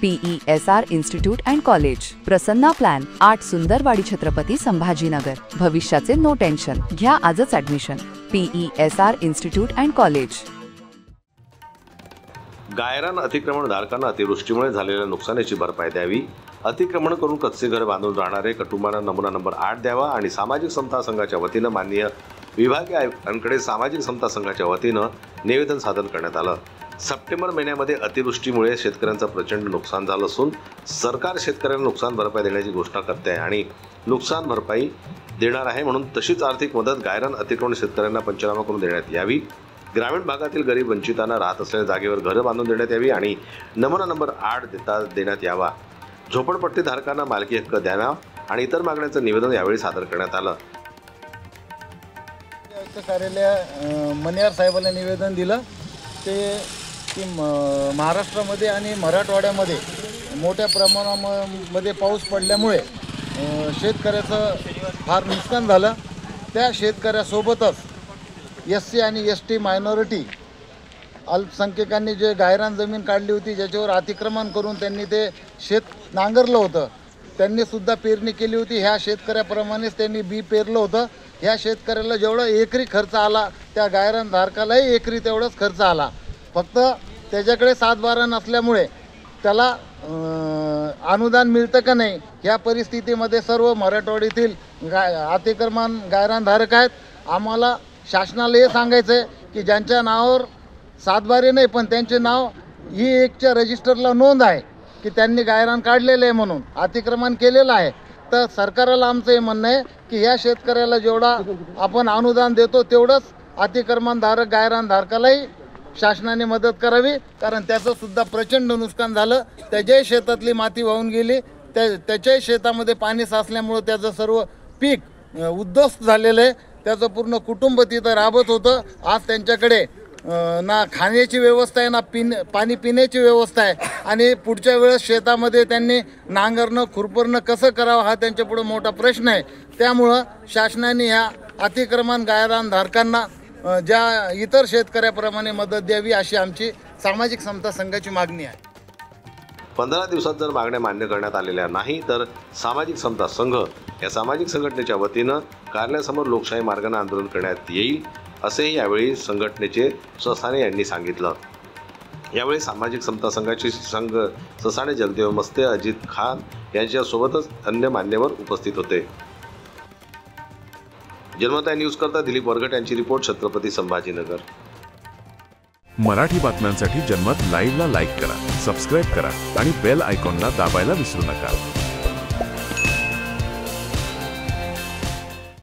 PESR institute and college, Prasanna plan, 8 Sundarwadi Chhatrapati Sambhajinagar. भविष्याचे no tension, घ्या आजच admission. PESR institute and college. गायरान अतिक्रमण धारकांना अतिवृष्टीमुळे झालेल्या नुकसानीची भरपाई द्यावी, अतिक्रमण करून कच्चे घर बांधून राहणारे कुटुंबांना नमुना नंबर 8 द्यावा आणि सामाजिक समता संघाच्या वतीनं माननीय विभागीय आयुक्तांकडे सामाजिक समता संघाच्या वतीनं निवेदन सादर करण्यात आलं। सप्टेंबर महिन्यामध्ये अतिवृष्टीमुळे शेतकऱ्यांचं प्रचंड नुकसान झालं असून सरकार शेतकऱ्यांना नुकसान भरपाई देण्याची घोषणा करते आहे आणि नुकसान भरपाई देणार आहे, म्हणून तशीच आर्थिक मदत गायरान अतिक्रमण शेतकऱ्यांना पंचनामा करून देण्यात यावी। ग्रामीण भागातील गरीब वंचितांना राहत असलेल्या जागेवर घरं बांधून देण्यात यावी आणि नमुना नंबर 8 देण्यात यावा। झोपडपट्टी धारकांना मालकी हक्क द्यावा आणि इतर मागण्यांचं निवेदन यावेळी सादर करण्यात आलं। आयुक्त कार्यालय मनियार साहेबांना निवेदन दिलं ते की महाराष्ट्रामध्ये आणि मराठवाड्यामध्ये मोठ्या प्रमाणामध्ये पाऊस पडल्यामुळे शेतकऱ्याचं फार नुकसान झालं। त्या शेतकऱ्यासोबतच SC आणि ST मायनॉरिटी अल्पसंख्याकांनी जे गायरान जमीन काढली होती, ज्याच्यावर अतिक्रमण करून त्यांनी ते शेत नांगरलं होतं, त्यांनी सुद्धा पेरणी केली होती। ह्या शेतकऱ्याप्रमाणेच त्यांनी बी पेरलं होतं। ह्या शेतकऱ्याला जेवढा एकरी खर्च आला त्या गायरान धारकालाही एकरी तेवढाच खर्च आला। फक्त त्याच्याकडे 7/12 नसल्यामुळे त्याला अनुदान मिळतं का नाही ह्या परिस्थितीमध्ये सर्व मराठवाड्यातील अतिक्रमण गायरान धारक आहेत। आम्हाला शासनाला हे सांगायचं आहे की ज्यांच्या नावावर 7/12 नाही पण त्यांचे नाव E1च्या रजिस्टरला नोंद आहे की त्यांनी गायरान काढलेलं आहे म्हणून अतिक्रमण केलेलं आहे, तर सरकारला आमचं हे म्हणणं आहे की ह्या शेतकऱ्याला जेवढा आपण अनुदान देतो तेवढंच अतिक्रमण धारक गायरान धारकालाही शासनाने मदत करावी, कारण त्याचं सुद्धा प्रचंड नुकसान झालं। त्याच्याही शेतातली माती वाहून गेली, त्याच्याही शेतामध्ये पाणी साचल्यामुळं त्याचं सर्व पीक उद्ध्वस्त झालेलं आहे। त्याचं पूर्ण कुटुंब तिथं राबत होतं। आज त्यांच्याकडे ना खाण्याची व्यवस्था आहे, ना पाणी पिण्याची व्यवस्था आहे आणि पुढच्या वेळेस शेतामध्ये त्यांनी नांगरणं खुरपणं कसं करावं हा त्यांच्यापुढे मोठा प्रश्न आहे। त्यामुळं शासनाने ह्या अतिक्रमण गायरान धारकांना ज्या इतर शेतकऱ्याप्रमाणे मदत द्यावी अशी आमची सामाजिक समता संघाची मागणी आहे। 15 दिवसात जर मागण्या मान्य करण्यात आलेल्या नाही तर सामाजिक समता संघ या सामाजिक संघटनेच्या वतीनं कार्यालयासमोर लोकशाही मार्गाने आंदोलन करण्यात येईल, असेही यावेळी संघटनेचे ससाणे यांनी सांगितलं। यावेळी सामाजिक समता संघाचे संघ ससाणे जगदेव मस्ते, अजित खान यांच्यासोबतच अन्य मान्यवर उपस्थित होते। जनमत न्यूज करता दिलीप वरघट यांची रिपोर्ट, छत्रपती संभाजीनगर। मराठी बातम्यांसाठी जनमत लाईव्हला लाईक करा, सबस्क्राईब करा आणि बेल आयकॉनला दाबायला विसरू नका।